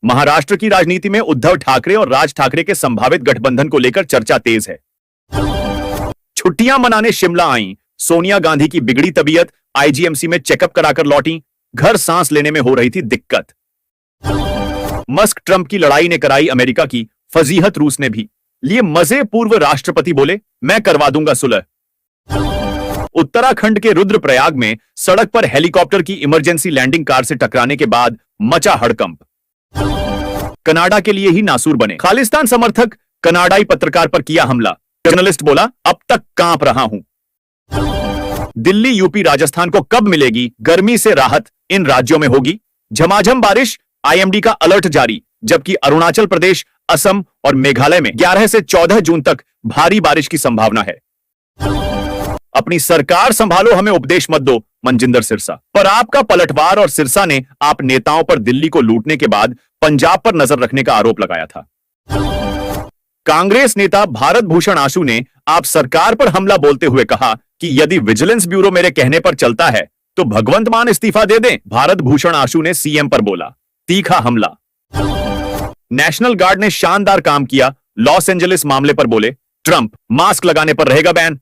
महाराष्ट्र की राजनीति में उद्धव ठाकरे और राज ठाकरे के संभावित गठबंधन को लेकर चर्चा तेज है। छुट्टियां मनाने शिमला आईं सोनिया गांधी की बिगड़ी तबीयत, आईजीएमसी में चेकअप कराकर लौटी, घर सांस लेने में हो रही थी दिक्कत। मस्क ट्रंप की लड़ाई ने कराई अमेरिका की फजीहत, रूस ने भी लिए मजे। पूर्व राष्ट्रपति बोले, मैं करवा दूंगा सुलह। उत्तराखंड के रुद्रप्रयाग में सड़क पर हेलीकॉप्टर की इमरजेंसी लैंडिंग कार से टकराने के बाद मचा हड़कंप। कनाडा के लिए ही नासूर बने खालिस्तान समर्थक, कनाडाई पत्रकार पर किया हमला। जर्नलिस्ट बोला, अब तक कांप रहा हूं। दिल्ली, यूपी, राजस्थान को कब मिलेगी गर्मी से राहत? इन राज्यों में होगी झमाझम बारिश, आईएमडी का अलर्ट जारी। जबकि अरुणाचल प्रदेश, असम और मेघालय में 11 से 14 जून तक भारी बारिश की संभावना है। अपनी सरकार संभालो, हमें उपदेश मत दो, मनजिंदर सिरसा पर आपका पलटवार। और सिरसा ने आप नेताओं पर दिल्ली को लूटने के बाद पंजाब पर नजर रखने का आरोप लगाया था। कांग्रेस नेता भारत भूषण आशु ने आप सरकार पर हमला बोलते हुए कहा कि यदि विजिलेंस ब्यूरो मेरे कहने पर चलता है तो भगवंत मान इस्तीफा दे दें। भारत भूषण आशु ने सीएम पर बोला तीखा हमला। नेशनल गार्ड ने शानदार काम किया, लॉस एंजलिस मामले पर बोले ट्रंप, मास्क लगाने पर रहेगा बैन।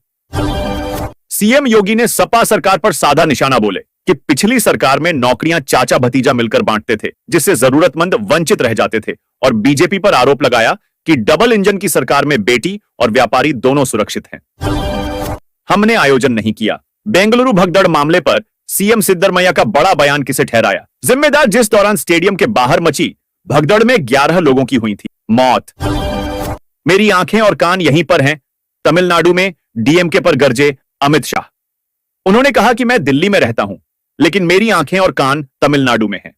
सीएम योगी ने सपा सरकार पर साधा निशाना, बोले कि पिछली सरकार में नौकरियां चाचा भतीजा मिलकर बांटते थे, जिससे जरूरतमंद वंचित रह जाते थे। और बीजेपी पर आरोप लगाया कि डबल इंजन की सरकार में बेटी और व्यापारी दोनों सुरक्षित हैं। हमने आयोजन नहीं किया। बेंगलुरु भगदड़ मामले पर सीएम सिद्धरमैया का बड़ा बयान किसे ठहराया जिम्मेदार? जिस दौरान स्टेडियम के बाहर मची भगदड़ में 11 लोगों की हुई थी मौत। मेरी आंखें और कान यहीं पर हैं। तमिलनाडु में डीएमके पर गरजे अमित शाह। उन्होंने कहा कि मैं दिल्ली में रहता हूं, लेकिन मेरी आंखें और कान तमिलनाडु में हैं।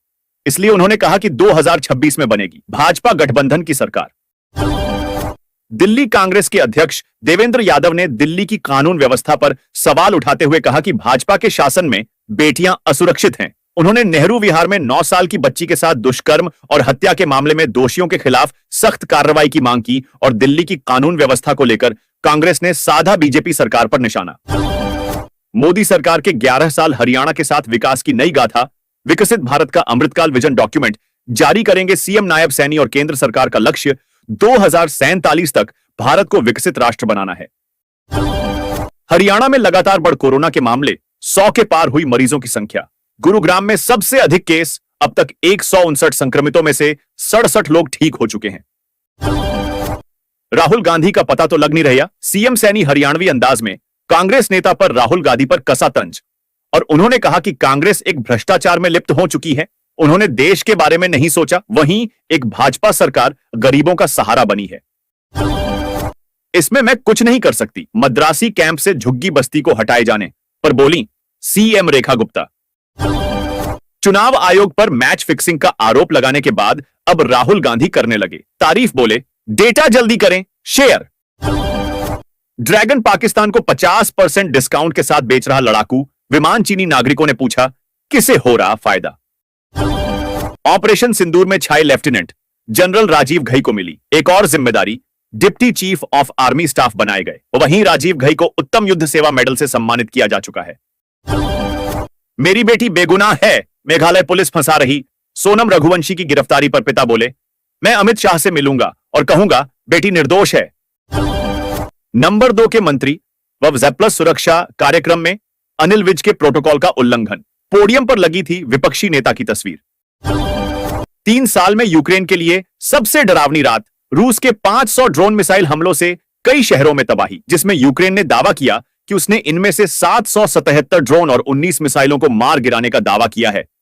इसलिए उन्होंने कहा कि 2026 में बनेगी भाजपा गठबंधन की सरकार। दिल्ली कांग्रेस के अध्यक्ष देवेंद्र यादव ने दिल्ली की कानून व्यवस्था पर सवाल उठाते हुए कहा कि भाजपा के शासन में बेटियां असुरक्षित हैं। उन्होंने नेहरू विहार में 9 साल की बच्ची के साथ दुष्कर्म और हत्या के मामले में दोषियों के खिलाफ सख्त कार्रवाई की मांग की। और दिल्ली की कानून व्यवस्था को लेकर कांग्रेस ने साधा बीजेपी सरकार पर निशाना। मोदी सरकार के 11 साल हरियाणा के साथ विकास की नई गाथा, विकसित भारत का अमृतकाल विजन डॉक्यूमेंट जारी करेंगे सीएम नायब सैनी। और केंद्र सरकार का लक्ष्य 2047 तक भारत को विकसित राष्ट्र बनाना है। हरियाणा में लगातार बढ़ कोरोना के मामले, 100 के पार हुई मरीजों की संख्या। गुरुग्राम में सबसे अधिक केस, अब तक 159 संक्रमितों में से 67 लोग ठीक हो चुके हैं। राहुल गांधी का पता तो लग नहीं रहा। सीएम सैनी हरियाणवी अंदाज में कांग्रेस नेता पर राहुल गांधी पर कसा तंज। और उन्होंने कहा कि कांग्रेस एक भ्रष्टाचार में लिप्त हो चुकी है। उन्होंने देश के बारे में नहीं सोचा। वहीं एक भाजपा सरकार गरीबों का सहारा बनी है। इसमें मैं कुछ नहीं कर सकती, मद्रासी कैंप से झुग्गी बस्ती को हटाए जाने पर बोली सीएम रेखा गुप्ता। चुनाव आयोग पर मैच फिक्सिंग का आरोप लगाने के बाद अब राहुल गांधी करने लगे तारीफ, बोले डेटा जल्दी करें शेयर। ड्रैगन पाकिस्तान को 50% डिस्काउंट के साथ बेच रहा लड़ाकू विमान, चीनी नागरिकों ने पूछा किसे हो रहा फायदा। ऑपरेशन सिंदूर में छाए लेफ्टिनेंट जनरल राजीव घई को मिली एक और जिम्मेदारी, deputy chief of army staff बनाए गए। वहीं राजीव घई को उत्तम युद्ध सेवा मेडल से सम्मानित किया जा चुका है। मेरी बेटी बेगुनाह है, मेघालय पुलिस फंसा रही। सोनम रघुवंशी की गिरफ्तारी पर पिता बोले, मैं अमित शाह से मिलूंगा और कहूंगा बेटी निर्दोष है। नंबर 2 के मंत्री व जेप्लस सुरक्षा कार्यक्रम में अनिल विज के प्रोटोकॉल का उल्लंघन। पोडियम पर लगी थी विपक्षी नेता की तस्वीर। 3 साल में यूक्रेन के लिए सबसे डरावनी रात, रूस के 500 ड्रोन मिसाइल हमलों से कई शहरों में तबाही, जिसमें यूक्रेन ने दावा किया कि उसने इनमें से 777 ड्रोन और 19 मिसाइलों को मार गिराने का दावा किया है।